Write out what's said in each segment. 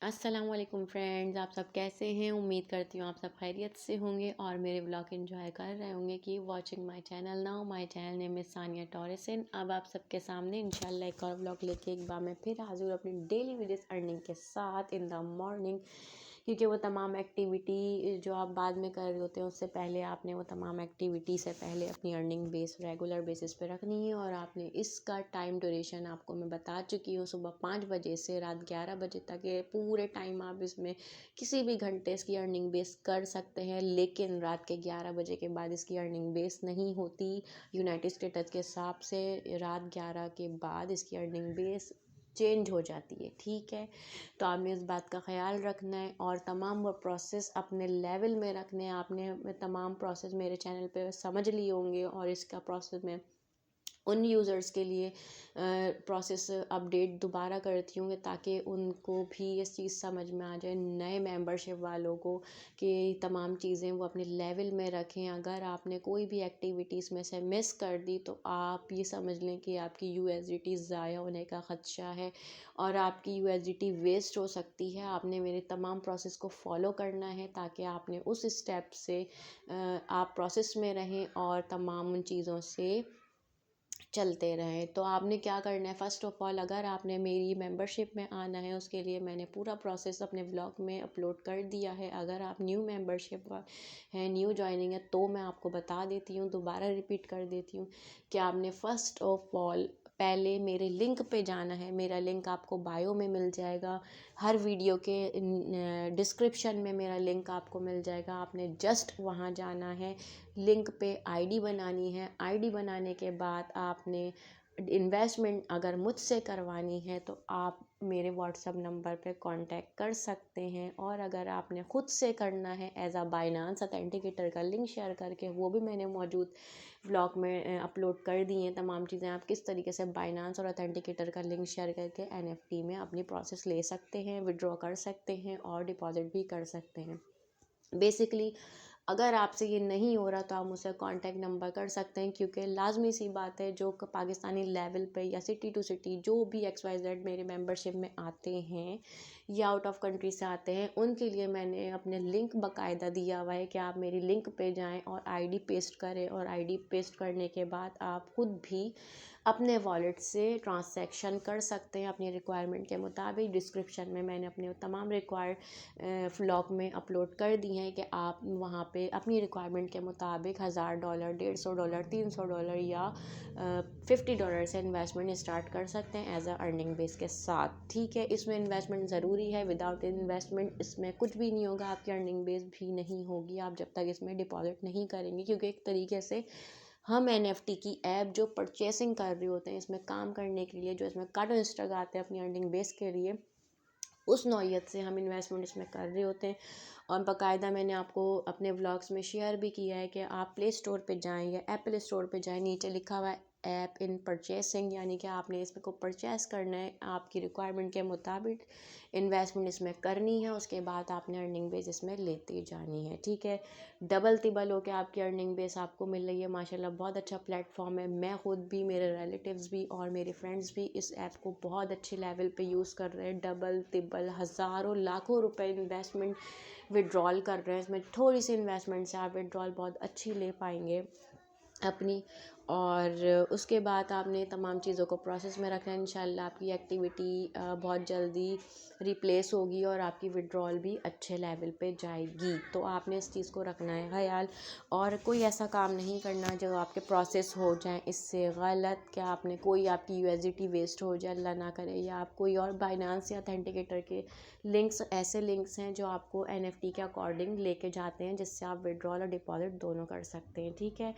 अस्सलाम वालेकुम फ्रेंड्स, आप सब कैसे हैं। उम्मीद करती हूँ आप सब खैरियत से होंगे और मेरे ब्लॉग एंजॉय कर रहे होंगे। कि watching my channel now. My channel name is Sania Torrison. अब आप सबके सामने इंशाल्लाह एक और ब्लॉग लेके एक बार मैं फिर हाजिर अपनी डेली वीडियोस अर्निंग के साथ इन द मॉर्निंग। क्योंकि वो तमाम एक्टिविटी जो आप बाद में कर रहे होते हैं उससे पहले आपने वो तमाम एक्टिविटी से पहले अपनी अर्निंग बेस रेगुलर बेसिस पे रखनी है। और आपने इसका टाइम ड्यूरेशन आपको मैं बता चुकी हूँ, सुबह 5 बजे से रात 11 बजे तक। ये पूरे टाइम आप इसमें किसी भी घंटे इसकी अर्निंग बेस कर सकते हैं, लेकिन रात के 11 बजे के बाद इसकी अर्निंग बेस नहीं होती। यूनाइटेड स्टेट्स के हिसाब से रात 11 के बाद इसकी अर्निंग बेस चेंज हो जाती है, ठीक है। तो आपने इस बात का ख्याल रखना है और तमाम वो प्रोसेस अपने लेवल में रखने हैं। आपने तमाम प्रोसेस मेरे चैनल पे समझ लिए होंगे और इसका प्रोसेस में उन यूज़र्स के लिए प्रोसेस अपडेट दोबारा करती हूँ ताकि उनको भी इस चीज़ समझ में आ जाए, नए मेंबरशिप वालों को, कि तमाम चीज़ें वो अपने लेवल में रखें। अगर आपने कोई भी एक्टिविटीज़ में से मिस कर दी तो आप ये समझ लें कि आपकी यूएसडीटी ज़ाया होने का ख़दशा है और आपकी यूएसडीटी वेस्ट हो सकती है। आपने मेरे तमाम प्रोसेस को फॉलो करना है ताकि आपने उस स्टेप से आप प्रोसेस में रहें और तमाम उन चीज़ों से चलते रहें। तो आपने क्या करना है, फ़र्स्ट ऑफ़ ऑल अगर आपने मेरी मेंबरशिप में आना है उसके लिए मैंने पूरा प्रोसेस अपने ब्लॉग में अपलोड कर दिया है। अगर आप न्यू मेंबरशिप है, न्यू जॉइनिंग है, तो मैं आपको बता देती हूँ, दोबारा रिपीट कर देती हूँ कि आपने फ़र्स्ट ऑफ़ ऑल पहले मेरे लिंक पे जाना है। मेरा लिंक आपको बायो में मिल जाएगा, हर वीडियो के डिस्क्रिप्शन में मेरा लिंक आपको मिल जाएगा। आपने जस्ट वहाँ जाना है, लिंक पे आईडी बनानी है। आईडी बनाने के बाद आपने इन्वेस्टमेंट अगर मुझसे करवानी है तो आप मेरे व्हाट्सअप नंबर पे कांटेक्ट कर सकते हैं। और अगर आपने ख़ुद से करना है एज आ बाइनांस अथेंटिकेटर का लिंक शेयर करके, वो भी मैंने मौजूद व्लॉग में अपलोड कर दी हैं तमाम चीज़ें। आप किस तरीके से बाइनांस और अथेंटिकेटर का लिंक शेयर करके एनएफटी में अपनी प्रोसेस ले सकते हैं, विड्रॉ कर सकते हैं और डिपॉजिट भी कर सकते हैं। बेसिकली अगर आपसे ये नहीं हो रहा तो आप मुझसे कांटेक्ट नंबर कर सकते हैं, क्योंकि लाजमी सी बात है, जो पाकिस्तानी लेवल पे या सिटी टू सिटी जो भी XYZ मेरे मेंबरशिप में आते हैं या आउट ऑफ कंट्री से आते हैं, उनके लिए मैंने अपने लिंक बाकायदा दिया हुआ है कि आप मेरी लिंक पे जाएं और आईडी पेस्ट करें। और आईडी पेस्ट करने के बाद आप खुद भी अपने वॉलेट से ट्रांसैक्शन कर सकते हैं अपनी रिक्वायरमेंट के मुताबिक। डिस्क्रिप्शन में मैंने अपने तमाम रिक्वायर्ड व्लॉग में अपलोड कर दी हैं कि आप वहाँ पे अपनी रिक्वायरमेंट के मुताबिक $1000, $150, $300 या $50 से इन्वेस्टमेंट स्टार्ट कर सकते हैं एज अ अर्निंग बेस के साथ, ठीक है। इसमें इन्वेस्टमेंट ज़रूरी है, विदाउट इन्वेस्टमेंट इसमें कुछ भी नहीं होगा, आपकी अर्निंग बेस भी नहीं होगी आप जब तक इसमें डिपॉजिट नहीं करेंगे। क्योंकि एक तरीके से हम एनएफटी की ऐप जो परचेसिंग कर रहे होते हैं, इसमें काम करने के लिए जो इसमें कट इंस्टा आते हैं अपनी अर्निंग बेस के लिए, उस नौयत से हम इन्वेस्टमेंट इसमें कर रहे होते हैं। और बाकायदा मैंने आपको अपने व्लॉग्स में शेयर भी किया है कि आप प्ले स्टोर पे जाएं या एप्पल स्टोर पे जाएं, नीचे लिखा हुआ है ऐप इन परचेसिंग, यानी कि आपने इसमें को परचेस करना है, आपकी रिक्वायरमेंट के मुताबिक इन्वेस्टमेंट इसमें करनी है। उसके बाद आपने अर्निंग बेस इसमें लेती जानी है, ठीक है। डबल तिबल हो के आपकी अर्निंग बेस आपको मिल रही है, माशाल्लाह बहुत अच्छा प्लेटफॉर्म है। मैं खुद भी, मेरे रिलेटिव्स भी और मेरे फ्रेंड्स भी इस ऐप को बहुत अच्छे लेवल पे यूज़ कर रहे हैं। डबल तिबल हज़ारों लाखों रुपए इन्वेस्टमेंट विड्रॉल कर रहे हैं। इसमें थोड़ी सी इन्वेस्टमेंट से आप विड्रॉल बहुत अच्छी ले पाएंगे अपनी। और उसके बाद आपने तमाम चीज़ों को प्रोसेस में रखना है। इंशाल्लाह आपकी एक्टिविटी बहुत जल्दी रिप्लेस होगी और आपकी विड्रॉल भी अच्छे लेवल पे जाएगी। तो आपने इस चीज़ को रखना है ख्याल, और कोई ऐसा काम नहीं करना जो आपके प्रोसेस हो जाए इससे गलत, कि आपने कोई आपकी यूएसडीटी वेस्ट हो जाए अल्लाह ना करे, या आप कोई और बाइनांस या अथेंटिकेटर के लिंक्स, ऐसे लिंक्स हैं जो आपको एनएफटी के अकॉर्डिंग लेके जाते हैं जिससे आप विड्रॉल और डिपॉजिट दोनों कर सकते हैं, ठीक है।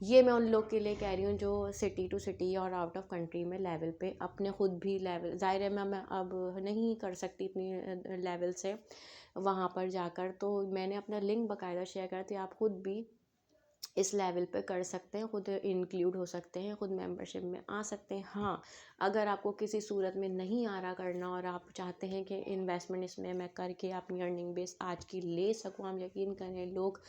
ये मैं उन लोग के लिए कह रही हूँ जो सिटी टू सिटी और आउट ऑफ कंट्री में लेवल पे अपने ख़ुद भी लेवल, ज़ाहिर है मैं अब नहीं कर सकती इतनी लेवल से वहाँ पर जाकर, तो मैंने अपना लिंक बाकायदा शेयर करती, आप ख़ुद भी इस लेवल पे कर सकते हैं, ख़ुद इंक्लूड हो सकते हैं, ख़ुद मेंबरशिप में आ सकते हैं। हाँ, अगर आपको किसी सूरत में नहीं आ रहा करना और आप चाहते हैं कि इन्वेस्टमेंट इसमें मैं करके अपनी अर्निंग बेस आज की ले सकूँ, हम यकीन करें लोग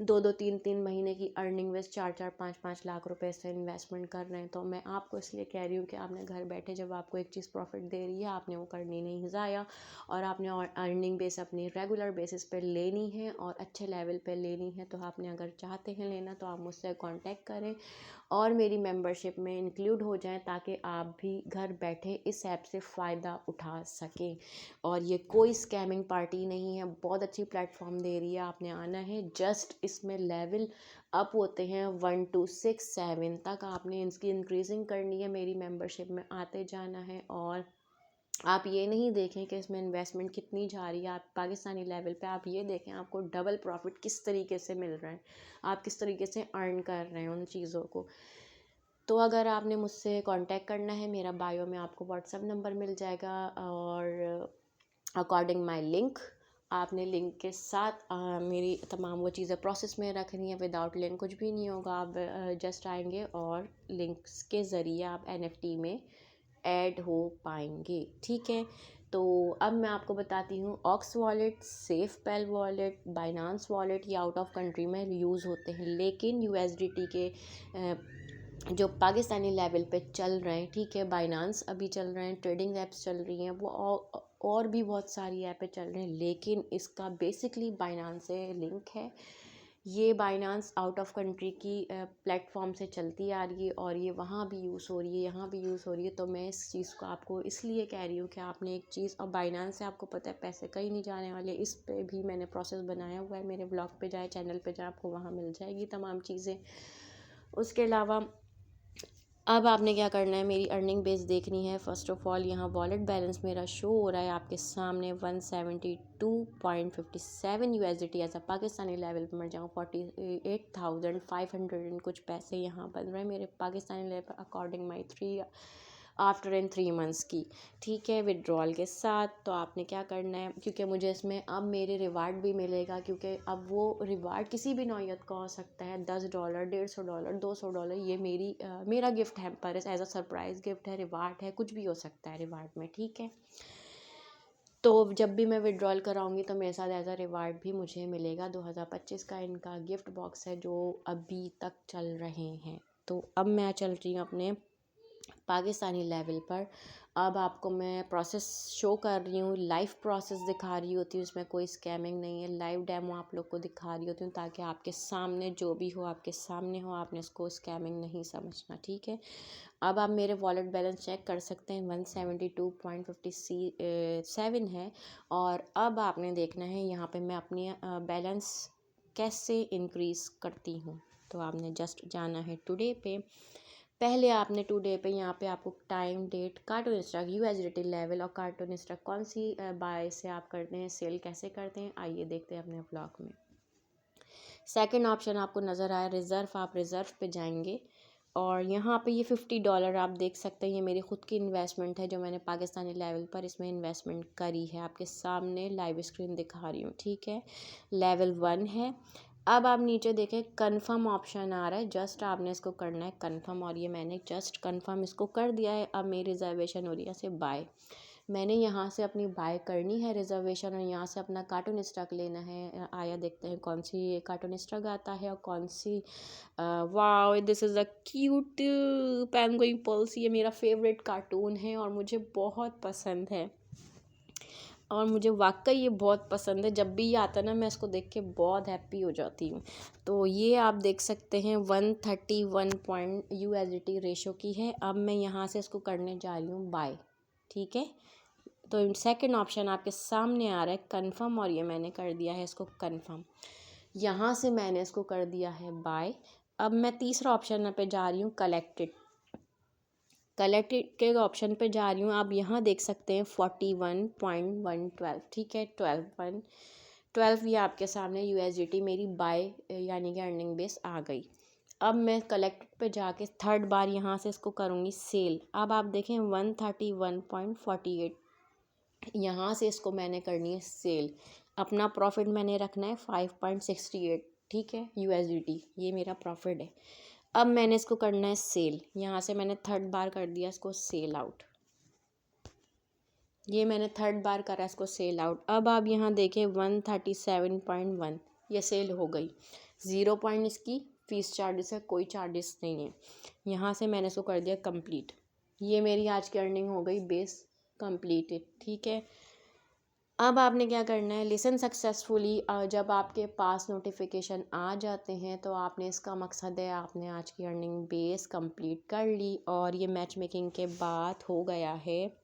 2-2 3-3 महीने की अर्निंग में 4-4 5-5 लाख रुपए से इन्वेस्टमेंट कर रहे हैं। तो मैं आपको इसलिए कह रही हूँ कि आपने घर बैठे जब आपको एक चीज़ प्रॉफिट दे रही है, आपने वो करनी नहीं ज़ाया, और आपने और अर्निंग बेस अपनी रेगुलर बेसिस पे लेनी है और अच्छे लेवल पे लेनी है। तो आपने अगर चाहते हैं लेना तो आप मुझसे कांटेक्ट करें और मेरी मेंबरशिप में इंक्लूड हो जाएं, ताकि आप भी घर बैठे इस ऐप से फ़ायदा उठा सकें। और ये कोई स्कैमिंग पार्टी नहीं है, बहुत अच्छी प्लेटफॉर्म दे रही है। आपने आना है, जस्ट इसमें लेवल अप होते हैं 1 2 6 7 तक, आपने इसकी इंक्रीजिंग करनी है, मेरी मेंबरशिप में आते जाना है। और आप ये नहीं देखें कि इसमें इन्वेस्टमेंट कितनी जा रही है, आप पाकिस्तानी लेवल पे आप ये देखें आपको डबल प्रॉफिट किस तरीके से मिल रहा है, आप किस तरीके से अर्न कर रहे हैं उन चीज़ों को। तो अगर आपने मुझसे कांटेक्ट करना है, मेरा बायो में आपको व्हाट्सएप नंबर मिल जाएगा, और अकॉर्डिंग माय लिंक, आपने लिंक के साथ मेरी तमाम वो चीज़ें प्रोसेस में रखनी है। विदाउट लिंक कुछ भी नहीं होगा, आप जस्ट आएंगे और लिंक्स के ज़रिए आप NFT में ऐड हो पाएंगे, ठीक है। तो अब मैं आपको बताती हूँ, OKX wallet, SafePal wallet, Binance wallet ये आउट ऑफ कंट्री में यूज़ होते हैं, लेकिन USDT के जो पाकिस्तानी लेवल पे चल रहे हैं, ठीक है, बाइनांस अभी चल रहे हैं, ट्रेडिंग ऐप्स चल रही हैं, वो और भी बहुत सारी ऐपें चल रही हैं, लेकिन इसका बेसिकली बाइनांस से लिंक है। ये बाइनांस आउट ऑफ कंट्री की प्लेटफॉर्म से चलती आ रही है और ये वहाँ भी यूज़ हो रही है, यहाँ भी यूज़ हो रही है। तो मैं इस चीज़ को आपको इसलिए कह रही हूँ कि आपने एक चीज़, और बाइनांस से आपको पता है पैसे कहीं नहीं जाने वाले, इस पे भी मैंने प्रोसेस बनाया हुआ है, मेरे ब्लॉग पे जाए, चैनल पे जाए, आपको वहाँ मिल जाएगी तमाम चीज़ें। उसके अलावा अब आपने क्या करना है, मेरी अर्निंग बेस देखनी है। फ़र्स्ट ऑफ़ ऑल यहाँ वॉलेट बैलेंस मेरा शो हो रहा है आपके सामने 172.57 USDT as a Pakistani level पर मैं जाऊँ 48,500 कुछ पैसे यहाँ बन रहे हैं मेरे पाकिस्तानी लेवल पर, अकॉर्डिंग माई 3 मंथ्स की, ठीक है, विड्रॉल के साथ। तो आपने क्या करना है, क्योंकि मुझे इसमें अब मेरे रिवार्ड भी मिलेगा, क्योंकि अब वो रिवार्ड किसी भी नौयत का हो सकता है, $10, $150, $200, ये मेरा गिफ्ट है पर एज अ सरप्राइज़ गिफ्ट है, रिवार्ड है, कुछ भी हो सकता है रिवार्ड में, ठीक है। तो जब भी मैं विड्रॉल कराऊंगी तो मेरे साथ एज अ रिवार्ड भी मुझे मिलेगा। 2025 का इनका गिफ्ट बॉक्स है जो अभी तक चल रहे हैं। तो अब मैं चल रही हूँ अपने पाकिस्तानी लेवल पर। अब आपको मैं प्रोसेस शो कर रही हूँ, लाइव प्रोसेस दिखा रही होती हूँ, इसमें कोई स्कैमिंग नहीं है, लाइव डेमो आप लोग को दिखा रही होती हूँ, ताकि आपके सामने जो भी हो आपके सामने हो, आपने इसको स्कैमिंग नहीं समझना, ठीक है। अब आप मेरे वॉलेट बैलेंस चेक कर सकते हैं, 172.57 है। और अब आपने देखना है यहाँ पे मैं अपनी बैलेंस कैसे इंक्रीज़ करती हूँ। तो आपने जस्ट जाना है टुडे पे, पहले आपने टुडे पे यहाँ पे आपको time, date, cartoon stock, USDT level और कार्टून स्टॉक कौन सी बाय से आप करते हैं, सेल कैसे करते हैं, आइए देखते हैं अपने ब्लॉग में। सेकंड ऑप्शन आपको नज़र आया रिज़र्व, आप रिज़र्व पे जाएंगे और यहाँ पे ये $50 आप देख सकते हैं, ये मेरी ख़ुद की इन्वेस्टमेंट है जो मैंने पाकिस्तानी लेवल पर इसमें इन्वेस्टमेंट करी है, आपके सामने लाइव स्क्रीन दिखा रही हूँ, ठीक है। लेवल 1 है। अब आप नीचे देखें कन्फर्म ऑप्शन आ रहा है, जस्ट आपने इसको करना है कन्फर्म, और ये मैंने जस्ट कन्फर्म इसको कर दिया है। अब मेरी रिजर्वेशन हो रही है से बाय, मैंने यहाँ से अपनी बाय करनी है रिजर्वेशन, और यहाँ से अपना कार्टून स्टॉक लेना है। आया देखते हैं कौन सी कार्टून स्टॉक आता है और कौन सी। Wow, this is a cute penguin plush, ये मेरा फेवरेट कार्टून है और मुझे बहुत पसंद है, और मुझे वाकई ये बहुत पसंद है। जब भी ये आता है ना मैं इसको देख के बहुत हैप्पी हो जाती हूँ। तो ये आप देख सकते हैं 131 पॉइंट USDT रेशो की है। अब मैं यहाँ से इसको करने जा रही हूँ बाय, ठीक है। तो सेकंड ऑप्शन आपके सामने आ रहा है कंफर्म, और ये मैंने कर दिया है इसको कंफर्म, यहाँ से मैंने इसको कर दिया है बाय। अब मैं तीसरा ऑप्शन पे जा रही हूँ कलेक्टेड के ऑप्शन पे जा रही हूँ। आप यहाँ देख सकते हैं 41.112, ठीक है, 12 ये आपके सामने USDT मेरी बाय यानी कि अर्निंग बेस आ गई। अब मैं कलेक्टेड पे जाके थर्ड बार यहाँ से इसको करूँगी सेल। अब आप देखें 131.48, यहाँ से इसको मैंने करनी है सेल। अपना प्रॉफिट मैंने रखना है 5.68, ठीक है, USDT, ये मेरा प्रॉफिट है। अब मैंने इसको करना है सेल, यहाँ से मैंने थर्ड बार कर दिया इसको सेल आउट, ये मैंने थर्ड बार करा इसको सेल आउट। अब आप यहाँ देखें 137.1, ये सेल हो गई। 0 पॉइंट इसकी फ़ीस चार्जेस है, कोई चार्जेस नहीं है। यहाँ से मैंने इसको कर दिया कंप्लीट। ये मेरी आज की अर्निंग हो गई बेस कंप्लीटेड, ठीक है। अब आपने क्या करना है, लिसन सक्सेसफुली। जब आपके पास नोटिफिकेशन आ जाते हैं तो आपने, इसका मकसद है आपने आज की अर्निंग बेस कंप्लीट कर ली। और ये मैच मेकिंग के बाद हो गया है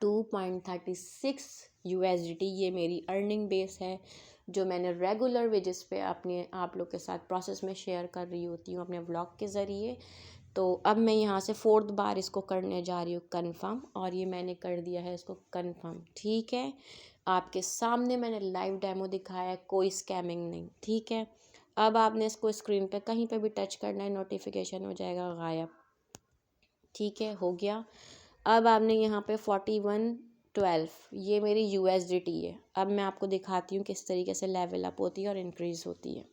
2.36 USDT। ये मेरी अर्निंग बेस है जो मैंने रेगुलर वेजेस पे अपने आप लोग के साथ प्रोसेस में शेयर कर रही होती हूँ अपने व्लॉग के ज़रिए। तो अब मैं यहाँ से 4th बार इसको करने जा रही हूँ कंफर्म, और ये मैंने कर दिया है इसको कंफर्म, ठीक है। आपके सामने मैंने लाइव डेमो दिखाया है, कोई स्कैमिंग नहीं, ठीक है। अब आपने इसको स्क्रीन पे कहीं पे भी टच करना है, नोटिफिकेशन हो जाएगा गायब, ठीक है, हो गया। अब आपने यहाँ पे 4112 ये मेरी USDT है। अब मैं आपको दिखाती हूँ किस तरीके से लेवल अप होती है और इंक्रीज़ होती है।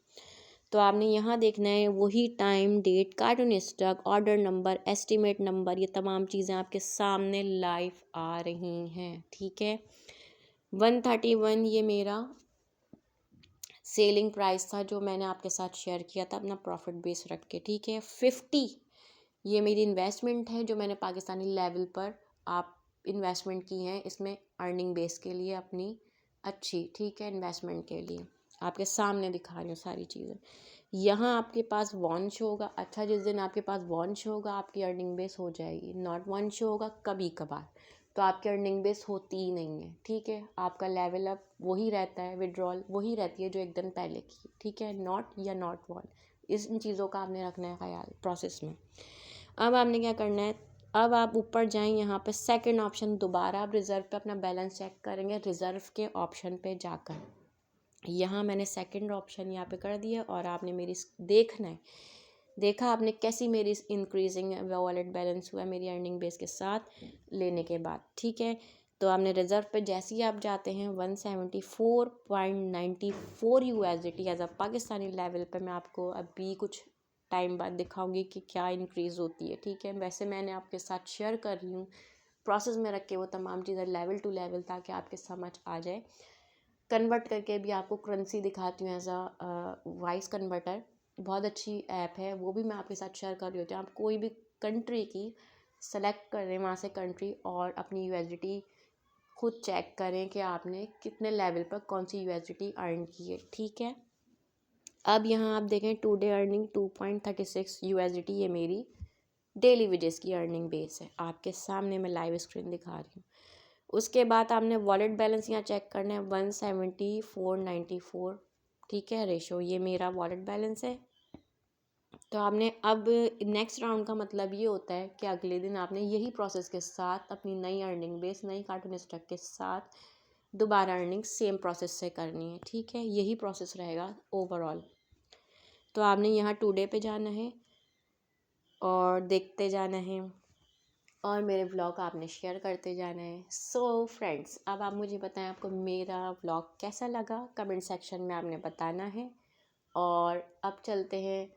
तो आपने यहाँ देखना है वही time, date, cartoon stock, order number, estimate number, ये तमाम चीज़ें आपके सामने लाइव आ रही हैं, ठीक है। 131 ये मेरा सेलिंग प्राइस था जो मैंने आपके साथ शेयर किया था अपना प्रॉफिट बेस रख के, ठीक है। 50 ये मेरी इन्वेस्टमेंट है जो मैंने पाकिस्तानी लेवल पर आप इन्वेस्टमेंट की हैं इसमें अर्निंग बेस के लिए अपनी अच्छी, ठीक है, इन्वेस्टमेंट के लिए आपके सामने दिखा रही हूँ सारी चीज़ें। यहाँ आपके पास वन शो होगा, अच्छा जिस दिन आपके पास वन शो होगा आपकी अर्निंग बेस हो जाएगी। नॉट वन शो होगा कभी कभार तो आपकी अर्निंग बेस होती ही नहीं है, ठीक है। आपका लेवल अप वही रहता है, विड्रॉल वही रहती है जो एक दिन पहले की, ठीक है। नॉट या नॉट वन, इन चीज़ों का आपने रखना है ख्याल प्रोसेस में। अब आपने क्या करना है, अब आप ऊपर जाएं, यहाँ पे सेकंड ऑप्शन, दोबारा आप रिज़र्व पे अपना बैलेंस चेक करेंगे। रिज़र्व के ऑप्शन पे जाकर यहाँ मैंने सेकंड ऑप्शन यहाँ पे कर दिया और आपने मेरी देखना है, देखा आपने कैसी मेरी इंक्रीजिंग वॉलेट बैलेंस हुआ मेरी अर्निंग बेस के साथ लेने के बाद, ठीक है। तो आपने रिज़र्व पे जैसे ही आप जाते हैं 174.94 USDT as a Pakistani level पे मैं आपको अभी कुछ टाइम बाद दिखाऊंगी कि क्या इंक्रीज़ होती है, ठीक है। वैसे मैंने आपके साथ शेयर कर रही हूँ प्रोसेस में रख के वो तमाम चीज़ें लेवल टू लेवल ताकि आपके समझ आ जाए। कन्वर्ट करके भी आपको करेंसी दिखाती हूँ एज अ वॉइस कन्वर्टर, बहुत अच्छी ऐप है, वो भी मैं आपके साथ शेयर कर रही होती हूँ। आप कोई भी कंट्री की सेलेक्ट करें वहाँ से कंट्री और अपनी USDT खुद चेक करें कि आपने कितने लेवल पर कौन सी USDT अर्न की है, ठीक है। अब यहाँ आप देखें टुडे अर्निंग 2.36 USDT ये मेरी डेली वेजेस की अर्निंग बेस है, आपके सामने मैं लाइव स्क्रीन दिखा रही हूँ। उसके बाद आपने वॉलेट बैलेंस यहाँ चेक करना है 174.94, ठीक है, रेशो ये मेरा वॉलेट बैलेंस है। तो आपने अब नेक्स्ट राउंड का मतलब ये होता है कि अगले दिन आपने यही प्रोसेस के साथ अपनी नई अर्निंग बेस, नई कार्टून स्टॉक के साथ दोबारा अर्निंग सेम प्रोसेस से करनी है, ठीक है। यही प्रोसेस रहेगा ओवरऑल। तो आपने यहाँ टुडे पे जाना है और देखते जाना है और मेरे व्लॉग आपने शेयर करते जाना है। सो फ्रेंड्स, अब आप मुझे बताएं आपको मेरा व्लॉग कैसा लगा, कमेंट सेक्शन में आपने बताना है। और अब चलते हैं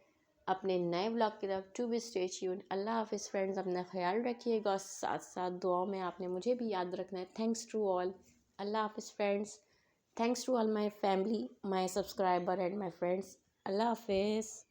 अपने नए व्लॉग की तरफ। To be stay tuned. अल्लाह हाफिज़ फ्रेंड्स, अपना ख्याल रखिएगा और साथ साथ दुआओं में आपने मुझे भी याद रखना है। Thanks to all. अल्लाह हाफिज़ friends. Thanks to all my family, my subscriber and my friends. अल्लाह हाफिज़।